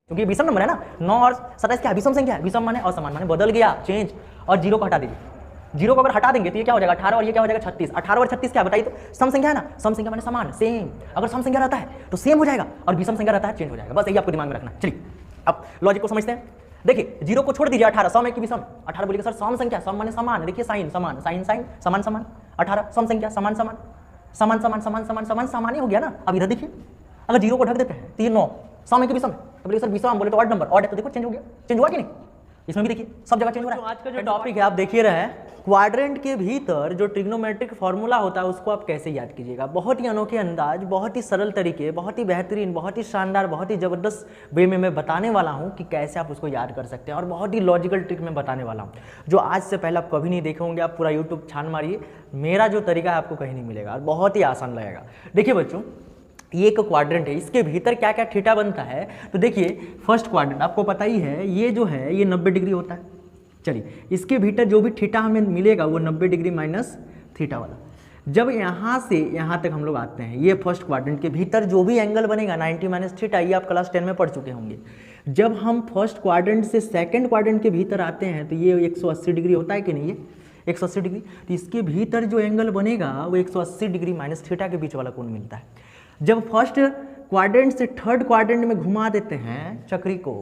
क्योंकि ये विषम नंबर है ना, 9 और 27 क्या है, विषम संख्या है। विषम माने असमान माने बदल गया, चेंज, और 0 को हटा दीजिए। 0 को अगर हटा देंगे तो ये क्या हो जाएगा 18 और ये क्या हो जाएगा 36। 18 और 36 क्या बताइए तो सम संख्या है ना, सम संख्या माने समान, सेम। अगर सम संख्या रहता है तो सेम हो जाएगा और विषम संख्या रहता है चेंज हो जाएगा। बस यही आपको दिमाग में रखना है। चलिए अब लॉजिक को समझते हैं। देखिए 0 को छोड़ दीजिए, 18 सम है कि विषम। 18 बोलिए सर सम संख्या, सम माने समान, देखिए साइन समान, साइन साइन समान समान। 18 सम संख्या समान समान समान समान समान समान समान समान ही हो गया ना। अब इधर देखिए अगर 0 को ढक देते हैं तो ये 9 सम है कि विषम है, तो बोलिए सर विषम, बोले तो ऑड नंबर, ऑड है तो देखो चेंज हो गया, चेंज हुआ कि नहीं। इसमें भी देखिए सब जगह चेंज हो रहा है। आज का जो टॉपिक है आप देखिए रहे हैं, क्वाड्रेंट के भीतर जो ट्रिग्नोमेट्रिक फॉर्मूला होता है उसको आप कैसे याद कीजिएगा। बहुत ही अनोखे अंदाज, बहुत ही सरल तरीके, बहुत ही बेहतरीन, बहुत ही शानदार, बहुत ही जबरदस्त वे में मैं बताने वाला हूं कि कैसे आप उसको याद कर सकते हैं, और बहुत ही लॉजिकल ट्रिक में बताने वाला हूं जो आज से पहले आप कभी नहीं देखे होंगे। आप पूरा यूट्यूब छान मारिए, मेरा जो तरीका है आपको कहीं नहीं मिलेगा और बहुत ही आसान लगेगा। देखिए बच्चों ये एक क्वाड्रेंट है, इसके भीतर क्या क्या थीटा बनता है तो देखिए फर्स्ट क्वाड्रेंट आपको पता ही है, ये जो है ये 90 डिग्री होता है। चलिए इसके भीतर जो भी थीटा हमें मिलेगा वो 90 डिग्री माइनस थीटा वाला। जब यहाँ से यहाँ तक हम लोग आते हैं, ये फर्स्ट क्वाड्रेंट के भीतर जो भी एंगल बनेगा 90 माइनस थीटा, ये आप क्लास 10 में पढ़ चुके होंगे। जब हम फर्स्ट क्वाड्रेंट से सेकेंड क्वाड्रेंट के भीतर आते हैं तो ये 180 डिग्री होता है कि नहीं, ये 180 डिग्री। तो इसके भीतर जो एंगल बनेगा वो 180 डिग्री माइनस थीटा के बीच वाला कोण मिलता है। जब फर्स्ट क्वाड्रेंट से थर्ड क्वाड्रेंट में घुमा देते हैं चक्री को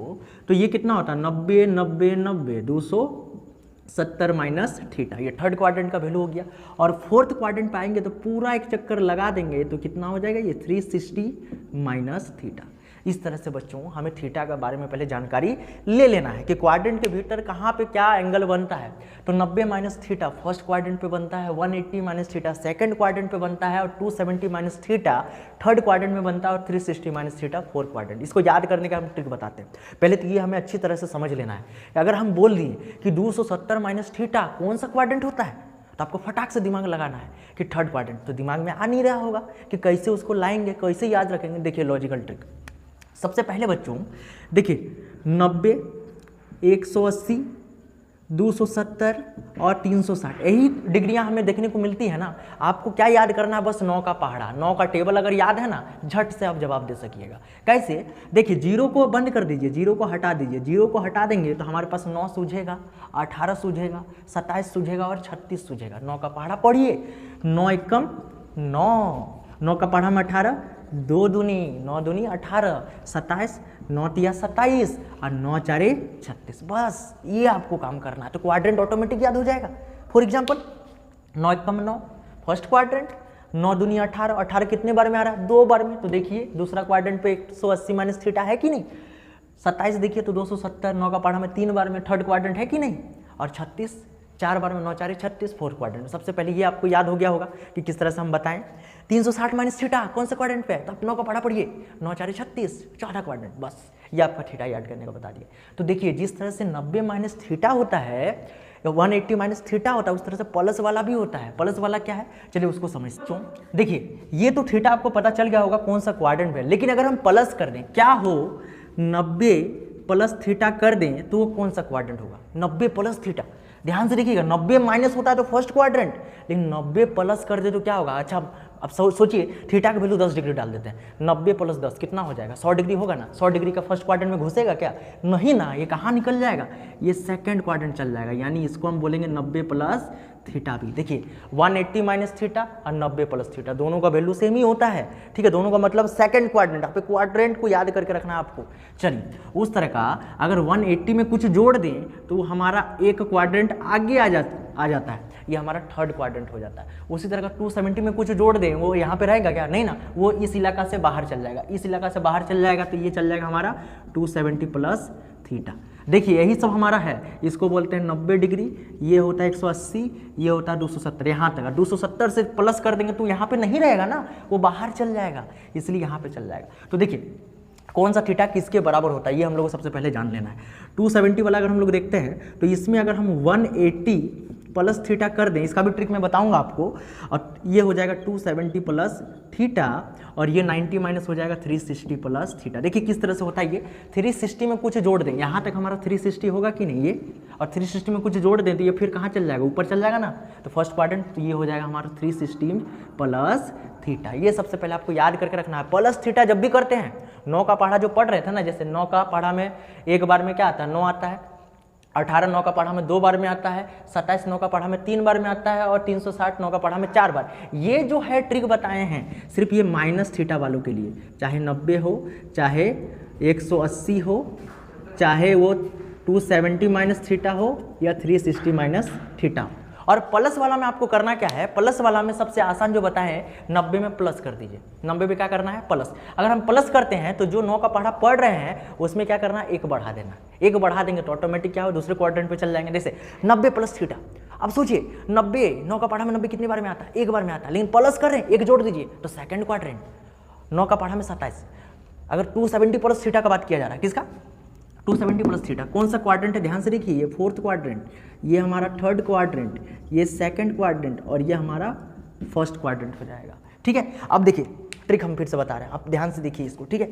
तो ये कितना होता है 90 90 90 270 माइनस थीटा, ये थर्ड क्वाड्रेंट का वैल्यू हो गया। और फोर्थ क्वाड्रेंट पे आएंगे तो पूरा एक चक्कर लगा देंगे तो कितना हो जाएगा ये 360 माइनस थीटा। इस तरह से बच्चों हमें थीटा के बारे में पहले जानकारी ले लेना है कि क्वाड्रेंट के भीतर कहाँ पे क्या एंगल बनता है। तो 90 माइनस थीटा फर्स्ट क्वाड्रेंट पे बनता है, 180 माइनस थीटा सेकंड क्वाड्रेंट पे बनता है, और 270 माइनस थीटा थर्ड क्वाड्रेंट में बनता है, और 360 माइनस थीटा फोर्थ क्वाड्रेंट। इसको याद करने का हम ट्रिक बताते हैं। पहले तो ये हमें अच्छी तरह से समझ लेना है। अगर हम बोल दिए कि 270 माइनस थीटा कौन सा क्वाड्रेंट होता है तो आपको फटाक से दिमाग लगाना है कि थर्ड क्वाड्रेंट। तो दिमाग में आ नहीं रहा होगा कि कैसे उसको लाएंगे, कैसे याद रखेंगे। देखिए लॉजिकल ट्रिक, सबसे पहले बच्चों देखिए 90 180 270 और 360 यही डिग्रियां हमें देखने को मिलती है ना। आपको क्या याद करना है, बस 9 का पहाड़ा, 9 का टेबल अगर याद है ना झट से आप जवाब दे सकिएगा। कैसे, देखिए 0 को बंद कर दीजिए, 0 को हटा दीजिए। 0 को हटा देंगे तो हमारे पास 9 सूझेगा, 18 सूझेगा, 27 सूझेगा और 36 सूझेगा। 9 का पहाड़ा पढ़िए, 9 एकम 9, 9 का पहाड़ा में 18, 2 दूनी 9 दूनी 18, 27 9 तिया 27 और 9 चारे 36। बस ये आपको काम करना है तो क्वाड्रेंट ऑटोमेटिक याद हो जाएगा। For example 9 Ekam 9 first quadrant, 9 दूनी 18, 18 कितने बार में आ रहा है 2 बार में। तो देखिए दूसरा क्वाड्रेंट पे 180 माइनस थीटा है कि नहीं। 27 देखिए तो 270, 9 का पहाड़ा में 3 बार में थर्ड क्वाड्रेंट है कि नहीं। और 36 4 बार में, 9 4 36 फोर्थ क्वाड्रेंट। सबसे पहले ये आपको याद हो गया होगा कि किस तरह से हम बताएं। 360 माइनस थीटा कौन से क्वाड्रेंट पे है, तो आप 9 का पढ़ा पढ़िए, 9 4 36 चौथा क्वाड्रेंट। बस ये आपका थीटा याद करने का बता दिए। तो देखिए जिस तरह से 90 माइनस थीटा होता है, 180 माइनस थीटा होता है, उस तरह से प्लस वाला भी होता है। प्लस वाला क्या है चलिए उसको समझते हैं। देखिए ये तो थीटा आपको पता चल गया होगा कौन सा क्वाड्रेंट है, लेकिन अगर हम प्लस कर दें, क्या हो 90 प्लस थीटा कर दें तो वो कौन सा क्वाड्रेंट होगा, 90 प्लस थीटा। ध्यान से देखिएगा 90 माइनस होता है तो फर्स्ट क्वाड्रेंट, लेकिन 90 प्लस कर दे तो क्या होगा। अच्छा अब सोचिए थीटा का वैल्यू 10 डिग्री डाल देते हैं, 90 प्लस 10 कितना हो जाएगा 100 डिग्री होगा ना। 100 डिग्री का फर्स्ट क्वाड्रेंट में घुसेगा क्या, नहीं ना, ये कहाँ निकल जाएगा, ये सेकंड क्वाड्रेंट चल जाएगा। यानी इसको हम बोलेंगे 90 प्लस थीटा भी। देखिए 180 माइनस थीटा और 90 प्लस थीटा दोनों का वैल्यू सेम ही होता है, ठीक है। दोनों का मतलब सेकंड क्वाड्रेंट, आप क्वाड्रेंट को याद करके रखना है आपको। चलिए उस तरह का अगर 180 में कुछ जोड़ दें तो हमारा एक क्वाड्रेंट आगे आ जाता है, ये हमारा थर्ड क्वाड्रेंट हो जाता है। उसी तरह का 270 में कुछ जोड़ दें, वो यहाँ पे रहेगा क्या, नहीं ना, वो इस इलाका से बाहर चल जाएगा। इस इलाका से बाहर चल जाएगा तो ये चल जाएगा हमारा 270 प्लस थीटा। देखिए यही सब हमारा है, इसको बोलते हैं 90 डिग्री, ये होता है 180, ये होता है 270। यहाँ तक 270 से प्लस कर देंगे तो यहाँ पे नहीं रहेगा ना, वो बाहर चल जाएगा, इसलिए यहाँ पे चल जाएगा। तो देखिए कौन सा थीटा किसके बराबर होता है ये हम लोग को सबसे पहले जान लेना है। 270 वाला अगर हम लोग देखते हैं तो इसमें अगर हम 180 प्लस थीटा कर दें, इसका भी ट्रिक मैं बताऊंगा आपको, और ये हो जाएगा 270 प्लस थीटा, और ये 90 माइनस हो जाएगा 360 प्लस थीटा। देखिए किस तरह से होता है ये, 360 में कुछ जोड़ दें, यहाँ तक हमारा 360 होगा कि नहीं ये, और 360 में कुछ जोड़ दें तो ये फिर कहाँ चल जाएगा, ऊपर चल जाएगा ना। तो फर्स्ट क्वाड्रेंट तो ये हो जाएगा हमारा 360 प्लस थीटा। ये सबसे पहले आपको याद करके रखना है। प्लस थीटा जब भी करते हैं 9 का पढ़ा जो पढ़ रहे थे ना, जैसे 9 का पढ़ा में एक बार में क्या आता है 9 आता है, 18 9 का पढ़ा में 2 बार में आता है, 27 9 का पढ़ा में 3 बार में आता है और 360 9 का पढ़ा में 4 बार। ये जो है ट्रिक बताए हैं सिर्फ ये माइनस थीटा वालों के लिए, चाहे 90 हो, चाहे 180 हो, चाहे वो 270 माइनस थीटा हो या 360 माइनस थीटा। और प्लस वाला में आपको करना क्या है, प्लस वाला में सबसे आसान जो बताए हैं 90 में प्लस कर दीजिए। 90 में क्या करना है प्लस। अगर हम प्लस करते हैं तो जो 9 का पढ़ा पढ़ रहे हैं उसमें क्या करना है 1 बढ़ा देना। 1 बढ़ा देंगे तो ऑटोमेटिक क्या हो दूसरे क्वाड्रेंट पे चल जाएंगे। जैसे 90 प्लस थीटा, अब सोचिए 90 9 का पढ़ा में 90 कितनी बार में आता है 1 बार में आता है, लेकिन प्लस कर रहे हैं 1 जोड़ दीजिए तो सेकंड क्वाड्रेंट। 9 का पढ़ा में 27, अगर 270 प्लस थीटा का बात किया जा रहा है, किसका 270 प्लस थीटा, कौन सा क्वाड्रेंट है ध्यान से देखिए, ये 4th क्वाड्रेंट, ये हमारा 3rd क्वाड्रेंट, ये 2nd क्वाड्रेंट और ये हमारा 1st क्वाड्रेंट हो जाएगा। ठीक है, अब देखिए ट्रिक हम फिर से बता रहे हैं, आप ध्यान से देखिए इसको। ठीक है,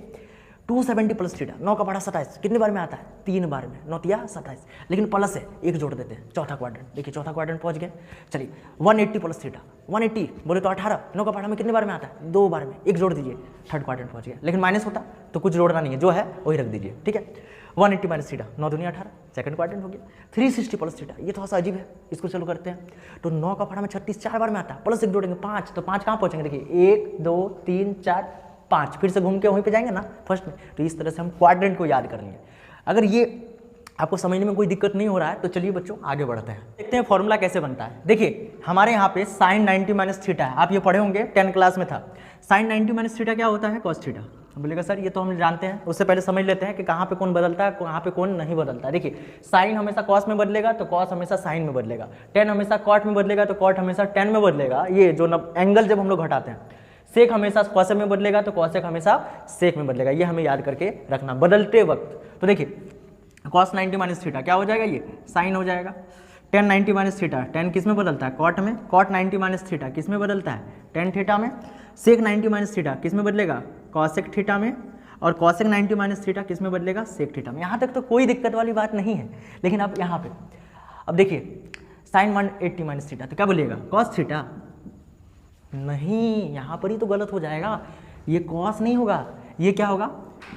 270 प्लस थीटा, 9 का पढ़ा 27 कितने बार में आता है 3 बार में, 9 तिया 27, लेकिन प्लस है 1 जोड़ देते हैं, चौथा क्वाड्रेंट। देखिए चौथा क्वाड्रेंट पहुंच गए। चलिए 180 प्लस थीटा, 180 बोले तो 18, 9 का पढ़ा में कितने बार में आता है 2 बार में, 1 जोड़ दीजिए, 3rd क्वाड्रेंट पहुंच गया। लेकिन माइनस होता तो कुछ जोड़ना नहीं है, जो है वही रख दीजिए। ठीक है, 180 माइनस थीटा, 9 दूनी 18, सेकंड क्वाड्रेंट हो गया। 360 प्लस थीटा, ये थोड़ा सा अजीब है, इसको चलो करते हैं। तो 9 का पढ़ा में 36 4 बार में आता है, प्लस 1 जोड़ेंगे 5, तो 5 कहाँ पहुंचेंगे देखिए 1 2 3 4 5, फिर से घूम के वहीं पे जाएंगे ना फर्स्ट में। तो इस तरह से हम क्वाड्रेंट को याद कर लिए। अगर ये आपको समझने में कोई दिक्कत नहीं हो रहा है तो चलिए बच्चों आगे बढ़ते हैं, देखते हैं फॉर्मूला कैसे बनता है। देखिए हमारे यहाँ पे साइन 90 माइनस थीटा है, आप ये पढ़े होंगे 10 क्लास में था। साइन 90 माइनस थीटा क्या होता है कॉस थीटा। बोलेगा सर ये तो हम जानते हैं, उससे पहले समझ लेते हैं कि कहाँ पे कौन बदलता है कहाँ पे कौन नहीं बदलता है। देखिए साइन हमेशा कॉस में बदलेगा तो कॉस हमेशा साइन में बदलेगा, टेन हमेशा कॉट में बदलेगा तो कॉट हमेशा टेन में बदलेगा। ये जो एंगल जब हम लोग घटाते हैं, सेक हमेशा कॉसेक में बदलेगा तो कॉसेक हमेशा सेक में बदलेगा, ये हमें याद करके रखना बदलते वक्त। तो देखिए कॉस 90 माइनस थीटा क्या हो जाएगा, ये साइन हो जाएगा। टेन 90 माइनस थीटा, टेन किस में बदलता है कॉट में, कॉट 90 माइनस थीटा किस में बदलता है टेन थीटा में। सेक 90 माइनस थीटा किस में बदलेगा कॉसेक थीटा में, और कॉसेक 90 माइनस थीटा किस में बदलेगा सेक थीटा में। यहाँ तक तो कोई दिक्कत वाली बात नहीं है। लेकिन अब यहाँ पे अब देखिए साइन 180 माइनस थीटा तो क्या बोलिएगा कॉस थीटा, नहीं यहाँ पर ही तो गलत हो जाएगा, ये कॉस नहीं होगा, ये क्या होगा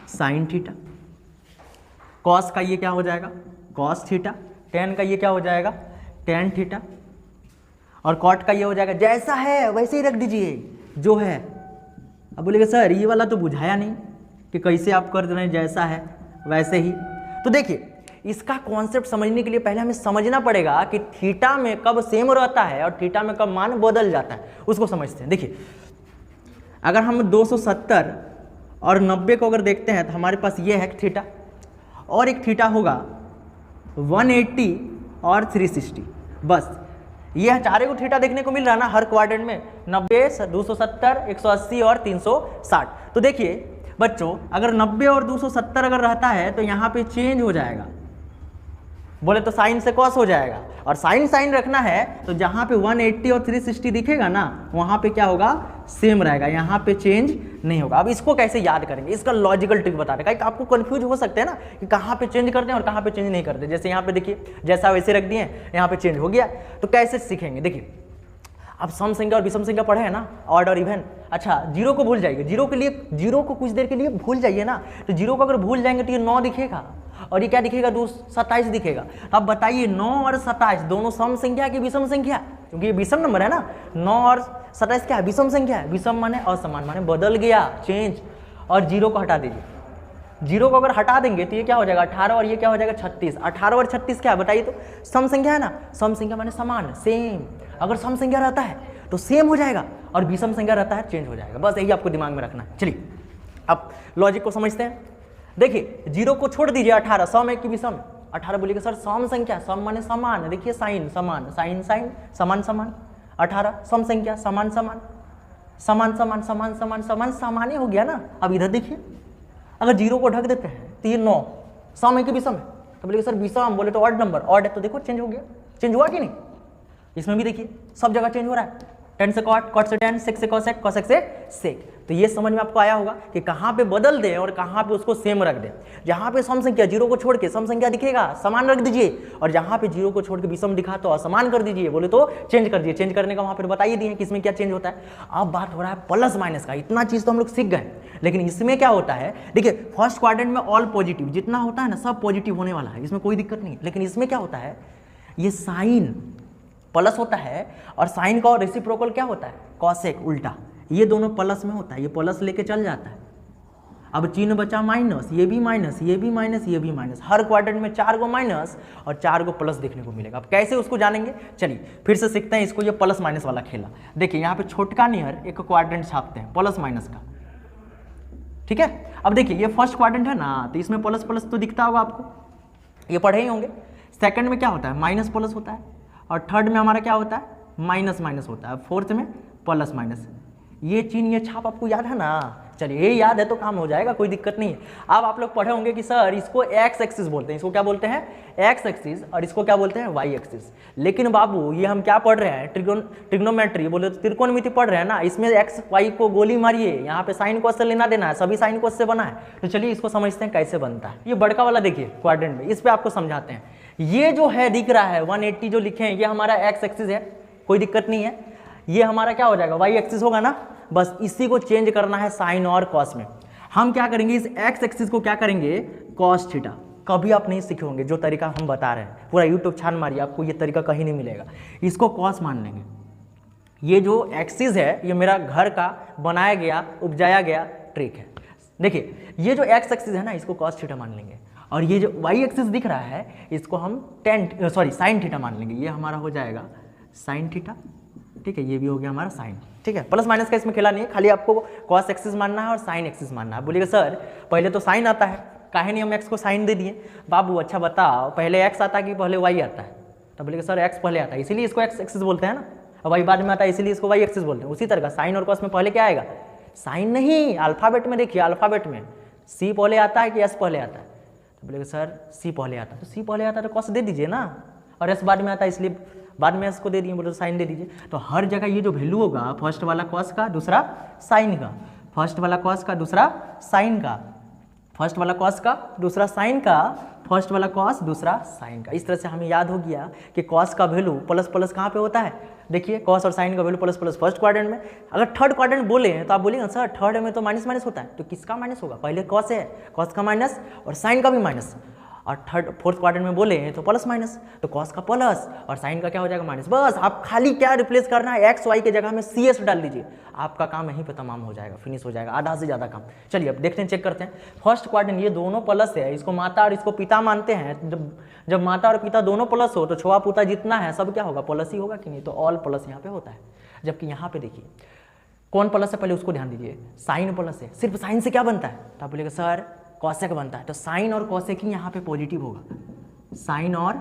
साइन थीटा। कॉस का ये क्या हो जाएगा कॉस थीटा, टेन का ये क्या हो जाएगा टेन थीटा, और कॉट का ये हो जाएगा जैसा है वैसे ही रख दीजिए जो है। अब बोलेगा सर ये वाला तो बुझाया नहीं कि कैसे आप कर रहे हैं जैसा है वैसे ही। तो देखिए इसका कॉन्सेप्ट समझने के लिए पहले हमें समझना पड़ेगा कि थीटा में कब सेम रहता है और थीटा में कब मान बदल जाता है, उसको समझते हैं। देखिए अगर हम 270 और 90 को अगर देखते हैं तो हमारे पास ये है थीटा, और एक थीटा होगा 180 और 360, बस ये चारों को थीटा देखने को मिल रहा है ना हर क्वाड्रेंट में, 90 270 180 और 360। तो देखिए बच्चों अगर 90 और 270 अगर रहता है तो यहाँ पे चेंज हो जाएगा, बोले तो साइन से कॉस हो जाएगा, और साइन साइन रखना है तो जहाँ पे 180 और 360 दिखेगा ना वहाँ पे क्या होगा सेम रहेगा, यहाँ पे चेंज नहीं होगा। अब इसको कैसे याद करेंगे, इसका लॉजिकल ट्रिक बता रहे हैं, आपको कंफ्यूज हो सकते हैं ना कि कहाँ पे चेंज करते हैं और कहाँ पे चेंज नहीं करते। जैसे यहाँ पे देखिए जैसा वैसे रख दिए, यहाँ पे चेंज हो गया, तो कैसे सीखेंगे। देखिए अब सम संख्या और विषम संख्या पढ़े हैं ना, ऑड और इवन। अच्छा जीरो को भूल जाइए, जीरो के लिए जीरो को कुछ देर के लिए भूल जाइए ना, तो जीरो को अगर भूल जाएंगे तो ये 9 दिखेगा और ये क्या दिखेगा 27 दिखेगा। तो अब बताइए 9 और 27 दोनों सम संख्या की विषम संख्या, क्योंकि ये विषम नंबर है ना। 9 और 27 क्या है विषम संख्या है, विषम माने असमान माने बदल गया चेंज। और जीरो को हटा दीजिए, जीरो को अगर हटा देंगे तो ये क्या हो जाएगा 18 और ये क्या हो जाएगा 36। 18 और 36 क्या है बताइए तो सम संख्या है ना, सम संख्या माने समान सेम। अगर सम संख्या रहता है तो सेम हो जाएगा और विषम संख्या रहता है चेंज हो जाएगा, बस यही आपको दिमाग में रखना है। चलिए अब लॉजिक को समझते हैं। देखिए जीरो को छोड़ दीजिए, 18 सम है कि विषम। 18 बोलिएगा सर सम संख्या, सम माने समान, देखिए साइन समान, साइन साइन समान समान। 18 सम संख्या समान समान समान समान समान समान समान समान ही हो गया ना। अब इधर देखिए अगर जीरो को ढक देते हैं तो ये 9 सम है कि विषम है, तो बोलिएगा सर विषम, बोले तो ऑड नंबर, ऑड है तो देखो चेंज हो गया, चेंज हुआ कि नहीं। इसमें भी देखिए सब जगह चेंज हो रहा है, 10 से कॉट, कॉट से 10, सेक से कॉसेक, कॉसेक से सेक। तो ये समझ में आपको आया होगा कि कहाँ पे बदल दें और कहाँ पे उसको सेम रख दें। जहाँ पे सम संख्या जीरो को छोड़ के सम संख्या दिखेगा समान रख दीजिए, और जहाँ पे जीरो को छोड़ के विषम दिखा तो असमान कर दीजिए, बोले तो चेंज कर दीजिए। चेंज करने का वहाँ पर बताइए दिए कि इसमें क्या चेंज होता है। अब बात हो रहा है प्लस माइनस का। इतना चीज़ तो हम लोग सीख गए, लेकिन इसमें क्या होता है, देखिए फर्स्ट क्वाड्रेंट में ऑल पॉजिटिव जितना होता है ना सब पॉजिटिव होने वाला है, इसमें कोई दिक्कत नहीं है। लेकिन इसमें क्या होता है, ये साइन प्लस होता है और साइन का रेसिप्रोकल क्या होता है, कॉसेक उल्टा, ये दोनों प्लस में होता है, ये प्लस लेके चल जाता है। अब चिन्ह बचा माइनस, ये भी माइनस, ये भी माइनस, ये भी माइनस, हर क्वाड्रेंट में 4 को माइनस और 4 को प्लस देखने को मिलेगा। अब कैसे उसको जानेंगे, चलिए फिर से सीखते हैं इसको, ये प्लस माइनस वाला खेला। देखिए यहाँ पे छोटका नियर एक क्वाड्रेंट छापते हैं प्लस माइनस का, ठीक है। अब देखिए ये फर्स्ट क्वाड्रेंट है ना, तो इसमें प्लस प्लस तो दिखता होगा आपको, ये पढ़े ही होंगे। सेकंड में क्या होता है, माइनस प्लस होता है, और थर्ड में हमारा क्या होता है, माइनस माइनस होता है, फोर्थ में प्लस माइनस। ये चिन्ह ये छाप आपको याद है ना, चलिए ये याद है तो काम हो जाएगा, कोई दिक्कत नहीं है। अब आप लोग पढ़े होंगे कि सर इसको एक्स एक्सिस बोलते हैं, इसको क्या बोलते हैं, एक्स एक्सिस, और इसको क्या बोलते हैं, वाई एक्सिस। लेकिन बाबू ये हम क्या पढ़ रहे हैं, ट्रिग्नोमेट्री बोले तो त्रिकोणमिति पढ़ रहे हैं ना, इसमें एक्स वाई को गोली मारिए, यहाँ पे साइन कोस से लेना देना है, सभी साइन कोस से बना है। तो चलिए इसको समझते हैं कैसे बनता है। ये बड़का वाला देखिए क्वाड्रेंट में, इस पे आपको समझाते हैं। ये जो है दिख रहा है 180 जो लिखे हैं, ये हमारा एक्स एक्सिस है, कोई दिक्कत नहीं है। ये हमारा क्या हो जाएगा, वाई एक्सिस होगा ना, बस इसी को चेंज करना है साइन और कॉस में। हम क्या करेंगे, इस एक्स एक्सिस को क्या करेंगे, कॉस थीटा। कभी आप नहीं सीखे होंगे जो तरीका हम बता रहे हैं, पूरा यूट्यूब छान मारिए, आपको ये तरीका कहीं नहीं मिलेगा। इसको कॉस मान लेंगे। ये जो एक्सिस है ये मेरा घर का बनाया गया उपजाया गया ट्रिक है। देखिए ये जो एक्स एक्सिस है ना, इसको कॉस थीटा मान लेंगे, और ये जो वाई एक्सिस दिख रहा है इसको हम साइन थीटा मान लेंगे। ये हमारा हो जाएगा साइन थीटा, ठीक है। ये भी हो गया हमारा साइन, ठीक है। प्लस माइनस का इसमें खेला नहीं है, खाली आपको कॉस एक्सिस मानना है और साइन एक्सिस मानना है। बोलिएगा सर पहले तो साइन आता है, काहे नहीं हम एक्स को साइन दे दिए। बाबू अच्छा बताओ, पहले एक्स आता है कि पहले वाई आता है, तो बोलेगा सर एक्स पहले आता है इसीलिए इसको एक्स एक्सिस बोलते हैं ना, और वाई बाद में आता है इसीलिए इसको वाई एक्सिस बोलते हैं। उसी तरह का साइन और कॉस में पहले क्या आएगा, साइन नहीं, अल्फाबेट में देखिए, अल्फाबेट में सी पहले आता है कि एस पहले आता है, तो बोलेगा सर सी पहले आता है, तो सी पहले आता है तो कॉस दे दीजिए ना, और एस बाद में आता है इसलिए बाद में इसको दे दिए, बोले तो साइन दे दीजिए। तो हर जगह ये जो वैल्यू होगा, फर्स्ट वाला कॉस का दूसरा साइन का, फर्स्ट वाला कॉस का दूसरा साइन का, फर्स्ट वाला कॉस का दूसरा साइन का, फर्स्ट वाला कॉस दूसरा साइन का। इस तरह से हमें याद हो गया कि कॉस का वैल्यू प्लस प्लस कहाँ पे होता है, देखिए कॉस और साइन का value plus plus first quadrant में। अगर थर्ड क्वाड्रेंट बोले तो आप बोलेंगे सर थर्ड में तो माइनस माइनस होता है, तो किसका माइनस होगा, पहले कॉस है, कॉस का माइनस और साइन का भी माइनस, और फोर्थ क्वाड्रेंट में बोले तो प्लस माइनस, तो कॉस का प्लस और साइन का क्या हो जाएगा माइनस। बस आप खाली क्या रिप्लेस करना है, एक्स वाई के जगह में सी एस डाल दीजिए, आपका काम यहीं पे तमाम हो जाएगा, फिनिश हो जाएगा, आधा से ज़्यादा काम। चलिए अब देखते हैं, चेक करते हैं। फर्स्ट क्वाड्रेंट ये दोनों प्लस है, इसको माता और इसको पिता मानते हैं। जब माता और पिता दोनों प्लस हो तो छुआ पुता जितना है सब क्या होगा, प्लस ही होगा कि नहीं, तो ऑल प्लस यहाँ पे होता है। जबकि यहाँ पे देखिए कौन प्लस है, पहले उसको ध्यान दीजिए, साइन प्लस है। सिर्फ साइन से क्या बनता है, तो आप बोलेगा सर कॉसेक बनता है, तो साइन और कॉसेक ही यहाँ पे पॉजिटिव होगा, साइन और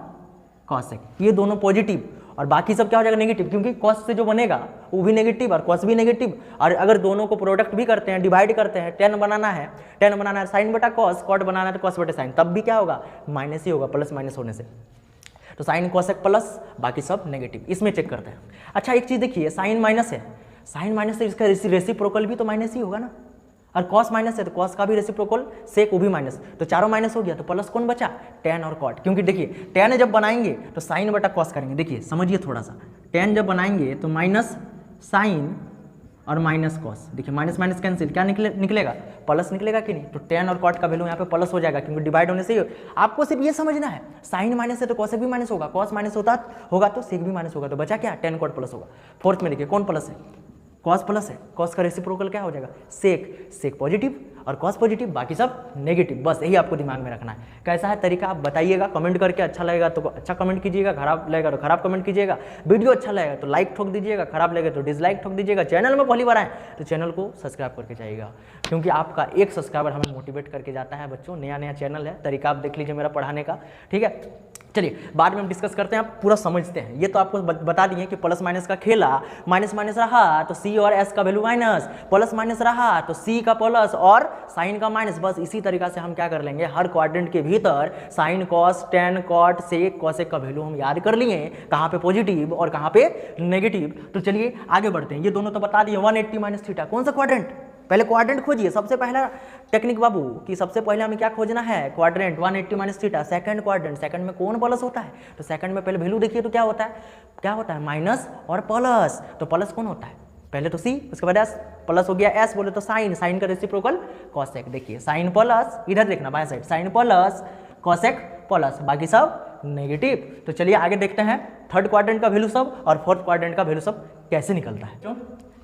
कॉसेक ये दोनों पॉजिटिव, और बाकी सब क्या हो जाएगा नेगेटिव, क्योंकि कॉस से जो बनेगा वो भी नेगेटिव और कॉस भी नेगेटिव। और अगर दोनों को प्रोडक्ट भी करते हैं, डिवाइड करते हैं, टेन बनाना है साइन बटा कॉस, कॉट बनाना है तो कॉस बटे साइन, तब भी क्या होगा, माइनस ही होगा, प्लस माइनस होने से। तो साइन कॉसेक प्लस, बाकी सब नेगेटिव। इसमें चेक करते हैं। अच्छा एक चीज़ देखिए, साइन माइनस है, साइन माइनस है, इसका रेसिप्रोकल भी तो माइनस ही होगा ना, और कॉस माइनस है तो कॉस का भी रेसिप्रोकल सेक वो भी माइनस, तो चारों माइनस हो गया, तो प्लस कौन बचा, टेन और कॉट। क्योंकि देखिए टेन जब बनाएंगे तो साइन बटा कॉस करेंगे, देखिए समझिए थोड़ा सा, टेन जब बनाएंगे तो माइनस साइन और माइनस कॉस, देखिए माइनस माइनस कैंसिल, क्या निकलेगा, प्लस निकलेगा कि नहीं, तो टेन और कॉट का वैल्यू यहाँ पे प्लस हो जाएगा, क्योंकि डिवाइड होने से ही। आपको सिर्फ ये समझना है, साइन माइनस है तो कॉसेक भी माइनस होगा, कॉस माइनस होगा तो सेक भी माइनस होगा, तो बचा क्या, टेन कॉट प्लस होगा। फोर्थ में देखिए कौन प्लस है, कॉस प्लस है, कॉस का रेसिप्रोकल क्या हो जाएगा, सेक पॉजिटिव और कॉस पॉजिटिव, बाकी सब नेगेटिव। बस यही आपको दिमाग में रखना है। कैसा है तरीका आप बताइएगा कमेंट करके, अच्छा लगेगा तो अच्छा कमेंट कीजिएगा, खराब लगेगा तो खराब कमेंट कीजिएगा, वीडियो अच्छा लगेगा तो लाइक ठोक दीजिएगा, खराब लगेगा तो डिसलाइक ठोक दीजिएगा। चैनल में पहली बार आए तो चैनल को सब्सक्राइब करके जाइएगा, क्योंकि आपका एक सब्सक्राइबर हमें मोटिवेट करके जाता है। बच्चों नया चैनल है, तरीका आप देख लीजिए मेरा पढ़ाने का, ठीक है। चलिए बाद में हम डिस्कस करते हैं, आप पूरा समझते हैं। ये तो आपको बता दिए कि प्लस माइनस का खेला, माइनस माइनस रहा तो सी और एस का वैल्यू माइनस, प्लस माइनस रहा तो सी का प्लस और साइन का माइनस। बस इसी तरीका से हम क्या कर लेंगे, हर क्वाड्रेंट के भीतर sine cos tan cot sec cosec का वैल्यू हम याद कर लिए, कहाँ पे पॉजिटिव और कहाँ पे नेगेटिव। तो चलिए आगे बढ़ते हैं। ये दोनों तो बता दिए, 180 माइनस थीटा कौन सा क्वाड्रेंट, पहले क्वाड्रेंट खोजिए। सबसे पहला टेक्निक बाबू कि सबसे पहले हमें क्या खोजना है, quadrant 180 minus theta, second quadrant, second में कौन प्लस होता है, तो सेकंड में पहले वैल्यू देखिए तो क्या होता है माइनस और प्लस, तो प्लस कौन होता है, पहले तो सी, उसके बाद एस, प्लस हो गया एस बोले तो साइन, साइन का रेसिप्रोकल कॉसेक। देखिए साइन प्लस, इधर देखना बाएं side, sine plus cosec plus, बाकी सब नेगेटिव। तो चलिए आगे देखते हैं थर्ड क्वाड्रेंट का वैल्यू सब और फोर्थ क्वाड्रेंट का वैल्यू सब कैसे निकलता है।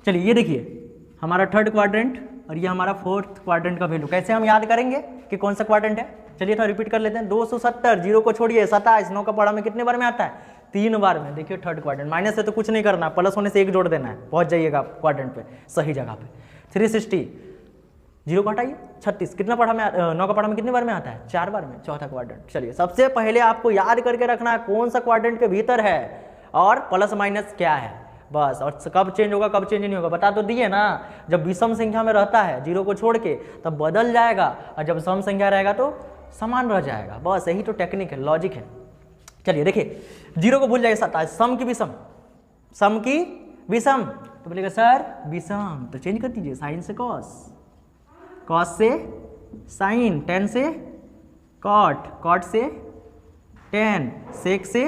चलिए ये देखिए हमारा थर्ड क्वाड्रेंट और ये हमारा फोर्थ क्वाड्रेंट का वैल्यू कैसे हम याद करेंगे कि कौन सा क्वाड्रेंट है। चलिए थोड़ा रिपीट कर लेते हैं। 270, जीरो को छोड़िए 27, 9 का पढ़ा में कितने बार में आता है, 3 बार में। देखिए थर्ड क्वाड्रेंट, माइनस से तो कुछ नहीं करना, प्लस होने से 1 जोड़ देना है, पहुंच जाइएगा क्वाड्रेंट पे सही जगह पे। 360, जीरो को हटाइए 36, कितना पढ़ा में 9 का पढ़ा में कितने बार में आता है, 4 बार में, चौथा क्वाड्रेंट। चलिए सबसे पहले आपको याद करके रखना है कौन सा क्वाड्रेंट के भीतर है और प्लस माइनस क्या है बस। और कब चेंज होगा कब चेंज नहीं होगा बता तो दिए ना। जब विषम संख्या में रहता है जीरो को छोड़ के तब बदल जाएगा, और जब सम संख्या रहेगा तो समान रह जाएगा, बस यही तो टेक्निक है, लॉजिक है। चलिए देखिए जीरो को भूल जाइए 27, सम की विषम, सम की विषम, तो बोलेगा सर विषम, तो चेंज कर दीजिए साइन से कॉस, कॉस से साइन, टेन से कॉट, कॉट से टेन, सेक से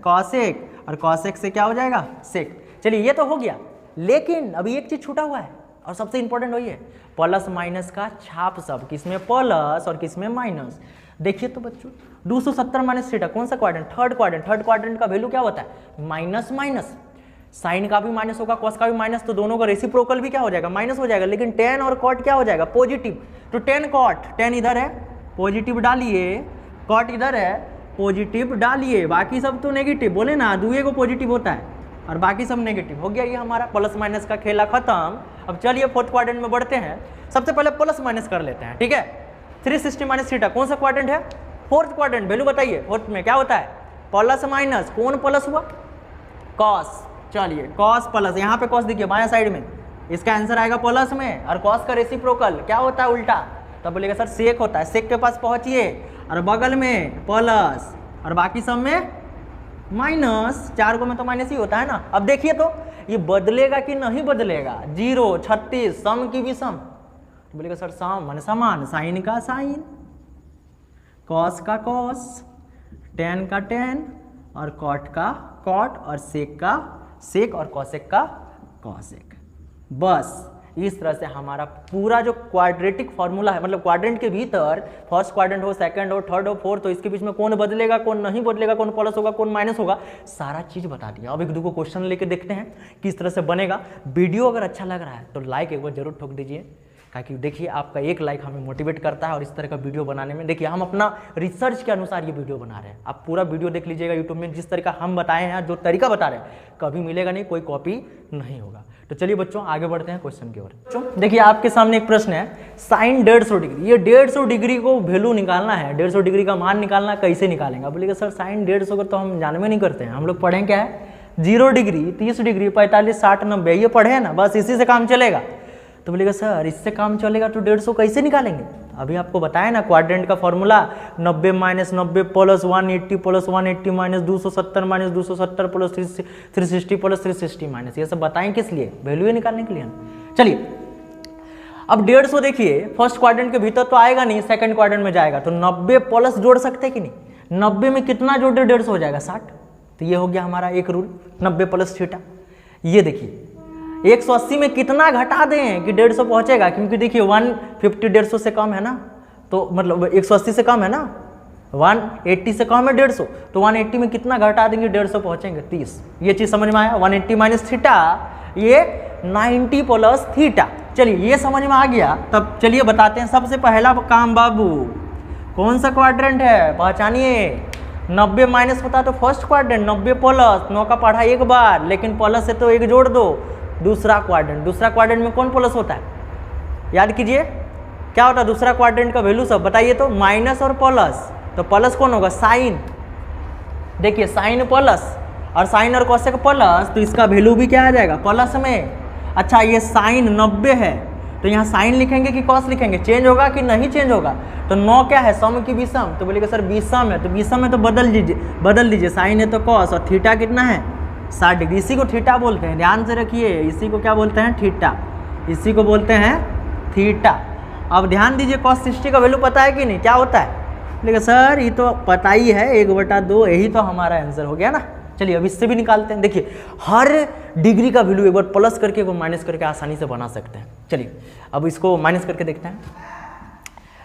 कॉसेक, और कॉसेक से क्या हो जाएगा सेक। चलिए ये तो हो गया, लेकिन अभी एक चीज छूटा हुआ है और सबसे इंपॉर्टेंट वही है प्लस माइनस का छाप सब, किसमें प्लस और किसमें माइनस। देखिए तो बच्चों 270 माइनस थीटा कौन सा quadrant, third quadrant. Third quadrant का वैल्यू क्या होता है माइनस माइनस, साइन का भी माइनस होगा कॉस का भी माइनस, तो दोनों का रेसिप्रोकल भी क्या हो जाएगा माइनस हो जाएगा। लेकिन टेन और कॉट क्या हो जाएगा पॉजिटिव, तो टेन कॉट, टेन इधर है पॉजिटिव डालिए, कॉट इधर है पॉजिटिव डालिए, बाकी सब तो नेगेटिव, बोले ना दुए को पॉजिटिव होता है और बाकी सब नेगेटिव। हो गया ये हमारा प्लस माइनस का खेला खत्म। अब चलिए फोर्थ क्वाड्रेंट में बढ़ते हैं। सबसे पहले प्लस माइनस कर लेते हैं, ठीक है। 360 माइनस थीटा कौन सा क्वाड्रेंट है, फोर्थ क्वाड्रेंट। वैल्यू बताइए फोर्थ में क्या होता है प्लस माइनस, कौन प्लस हुआ कॉस। चलिए कॉस प्लस, यहाँ पे कॉस देखिए बाएं साइड में, इसका आंसर आएगा प्लस में, और कॉस का रेसिप्रोकल क्या होता है उल्टा, तब बोलेगा सर सेक होता है, सेक के पास पहुंचिए और बगल में प्लस और बाकी सब में माइनस, 4 को में तो माइनस ही होता है ना। अब देखिए तो ये बदलेगा कि नहीं बदलेगा, 0 36 सम की भी सम, तो बोलेगा सर सम माने समान, साइन का साइन, कॉस का कॉस, टेन का टेन और कॉट का कॉट और सेक का सेक और कॉसेक का कॉसेक। बस इस तरह से हमारा पूरा जो क्वाड्रेटिक फॉर्मूला है, मतलब क्वाड्रेंट के भीतर फर्स्ट क्वाड्रेंट हो, सेकंड हो, थर्ड हो, फोर्थ हो, इसके बीच में कौन बदलेगा कौन नहीं बदलेगा, कौन प्लस होगा कौन माइनस होगा, सारा चीज बता दिया। अब एक दो क्वेश्चन लेके देखते हैं किस तरह से बनेगा। वीडियो अगर अच्छा लग रहा है तो लाइक एक बार जरूर ठोक दीजिए, ताकि देखिए आपका एक लाइक हमें मोटिवेट करता है और इस तरह का वीडियो बनाने में। देखिए हम अपना रिसर्च के अनुसार ये वीडियो बना रहे हैं, आप पूरा वीडियो देख लीजिएगा यूट्यूब में, जिस तरीका हम बताए हैं, जो तरीका बता रहे हैं कभी मिलेगा नहीं, कोई कॉपी नहीं होगा। तो चलिए बच्चों आगे बढ़ते हैं क्वेश्चन की ओर। बच्चों देखिए आपके सामने एक प्रश्न है, साइन 150 डिग्री, ये 150 डिग्री को वैल्यू निकालना है, 150 डिग्री का मान निकालना, कैसे निकालेंगे। बोलिएगा सर साइन 150 को तो हम जानवे नहीं करते हैं, हम लोग पढ़ें क्या है 0 डिग्री, 30 डिग्री, 45, 60, 90, ये पढ़े हैं ना, बस इसी से काम चलेगा। तो बोलेगा सर इससे काम चलेगा तो 150 कैसे निकालेंगे। अभी आपको बताया ना क्वाड्रेंट का formula 90 minus 90 plus 180 plus 180 minus 270 minus 270 plus 360 plus 360 minus, ये सब बताएं किस लिए, वैल्यू निकालने के लिए। चलिए अब 150 देखिए फर्स्ट क्वाड्रेंट के भीतर तो आएगा नहीं, सेकंड क्वाड्रेंट में जाएगा, तो 90 प्लस जोड़ सकते कि नहीं, 90 में कितना जोड़ 150 हो जाएगा 60, तो ये हो गया हमारा एक रूल 90 प्लस थीटा। ये देखिए 180 में कितना घटा दें कि 150 पहुंचेगा, क्योंकि देखिए 150 150 से कम है ना, तो मतलब 180 से कम है ना, 180 से कम है 150, तो 180 में कितना घटा देंगे 150 पहुंचेंगे 30। ये चीज समझ में आया, 180 माइनस थीटा, ये 90 प्लस थीटा। चलिए ये समझ में आ गया, तब चलिए बताते हैं सबसे पहला काम बाबू, कौन सा क्वाड्रेंट है पहचानिए। 90 माइनस होता तो फर्स्ट क्वाड्रेंट, 90 प्लस, 9 का पढ़ा एक बार, लेकिन प्लस से तो एक जोड़ दो, दूसरा क्वाड्रेंट। दूसरा क्वाड्रेंट में कौन प्लस होता है याद कीजिए, क्या होता है दूसरा क्वाड्रेंट का वैल्यू सब बताइए तो, माइनस और प्लस, तो प्लस कौन होगा साइन, देखिए साइन प्लस और साइन और कॉसेक प्लस, तो इसका वैल्यू भी क्या आ जाएगा प्लस में। अच्छा ये साइन 90 है तो यहाँ साइन लिखेंगे कि कॉस लिखेंगे, चेंज होगा कि नहीं चेंज होगा, तो 9 क्या है सम की विषम, तो बोलिएगा सर विषम है, तो विषम है तो बदल दीजिए, साइन है तो कॉस, और थीटा कितना है 60 डिग्री, इसी को थीटा बोलते हैं, ध्यान से रखिए, इसी को क्या बोलते हैं थीटा, इसी को बोलते हैं थीटा। अब ध्यान दीजिए cos 60 का वैल्यू पता है कि नहीं, क्या होता है, लेकिन सर ये तो पता ही है 1/2, यही तो हमारा आंसर हो गया ना, चलिए अब इससे भी निकालते हैं। देखिए हर डिग्री का वैल्यू एक बार प्लस करके एक बार माइनस करके आसानी से बना सकते हैं। चलिए अब इसको माइनस करके देखते हैं।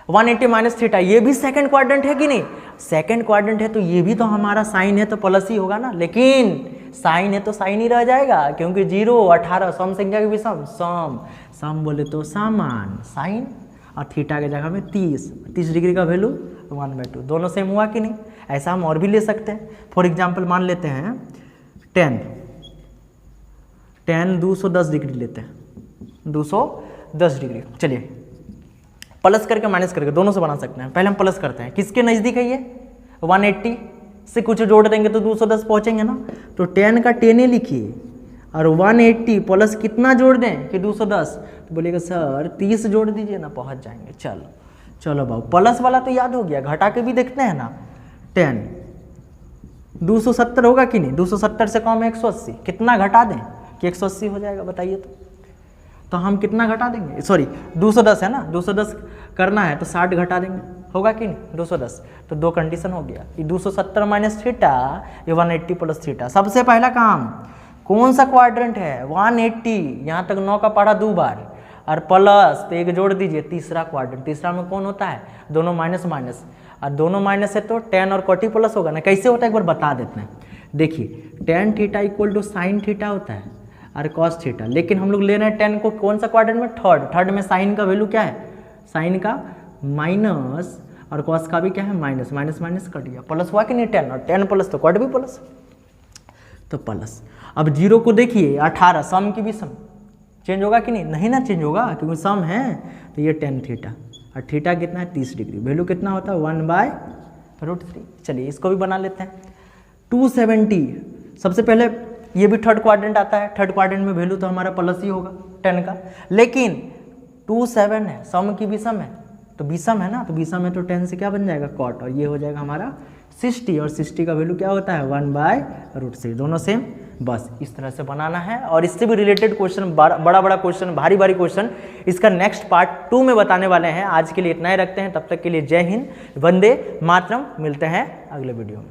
180 माइनस थीटा, ये भी सेकंड क्वाड्रेंट है कि नहीं? सेकंड क्वाड्रेंट है तो ये भी तो हमारा साइन है तो प्लस ही होगा ना, लेकिन साइन है तो साइन ही रह जाएगा, क्योंकि 0 18 सम संख्या के भी सम बोले तो समान साइन, और थीटा के जगह में 30 डिग्री का वैल्यू 1/2, दोनों सेम हुआ कि नहीं? ऐसा हम और भी ले सकते हैं। फॉर एग्जाम्पल मान लेते हैं 10 210 डिग्री लेते हैं, 210 डिग्री। चलिए प्लस करके माइनस करके दोनों से बना सकते हैं। पहले हम प्लस करते हैं, किसके नज़दीक है ये? 180 से कुछ जोड़ देंगे तो 210 पहुँचेंगे ना, तो 10 का 10 ही लिखिए, और 180 प्लस कितना जोड़ दें कि 210, तो बोलेगा सर 30 जोड़ दीजिए ना, पहुँच जाएंगे। चलो बाबू, प्लस वाला तो याद हो गया, घटा के भी देखते हैं ना। 10 270 होगा कि नहीं? 270 से कम है 180, कितना घटा दें कि 180 हो जाएगा? बताइए तो हम कितना घटा देंगे? सॉरी 210 है ना, 210 करना है तो 60 घटा देंगे, होगा कि नहीं? 210, तो दो कंडीशन हो गया कि 270 माइनस थीटा, ये 180 प्लस थीटा। सबसे पहला काम, कौन सा क्वाड्रेंट है? 180, यहाँ तक 9 का पढ़ा 2 बार, और प्लस तो एक जोड़ दीजिए, तीसरा क्वाड्रेंट। तीसरा में कौन होता है? दोनों माइनस माइनस, और दोनों माइनस है तो 10 और कोटी प्लस होगा ना। कैसे होता है एक बार बता देते हैं। देखिए tan theta equal to sine theta होता है और कॉस थीटा, लेकिन हम लोग ले रहे हैं 10 को कौन सा क्वाड्रेंट में? थर्ड में साइन का वैल्यू क्या है? साइन का माइनस, और कॉस का भी क्या है? माइनस। माइनस कट गया, प्लस हुआ कि नहीं? 10, और 10 प्लस तो कट भी प्लस, तो प्लस। अब 0 को देखिए 18, सम की भी सम चेंज होगा कि नहीं? नहीं ना चेंज होगा, क्योंकि सम है, तो ये tan थीटा, और थीटा कितना है? 30 डिग्री। वैल्यू कितना होता है? 1/√3। चलिए इसको भी बना लेते हैं। 270, सबसे पहले ये भी थर्ड क्वाड्रेंट आता है, थर्ड क्वाड्रेंट में वैल्यू तो हमारा प्लस ही होगा 10 का, लेकिन 27 है, सम की भी सम है, तो बीसम है ना, तो बीसम है तो 10 से क्या बन जाएगा? कॉट, और ये हो जाएगा हमारा 60, और 60 का वैल्यू क्या होता है? 1/√3, दोनों सेम। बस इस तरह से बनाना है, और इससे भी रिलेटेड क्वेश्चन, बड़ा क्वेश्चन, भारी क्वेश्चन इसका नेक्स्ट पार्ट 2 में बताने वाले हैं। आज के लिए इतना ही रखते हैं, तब तक के लिए जय हिंद, वंदे मातरम। मिलते हैं अगले वीडियो में।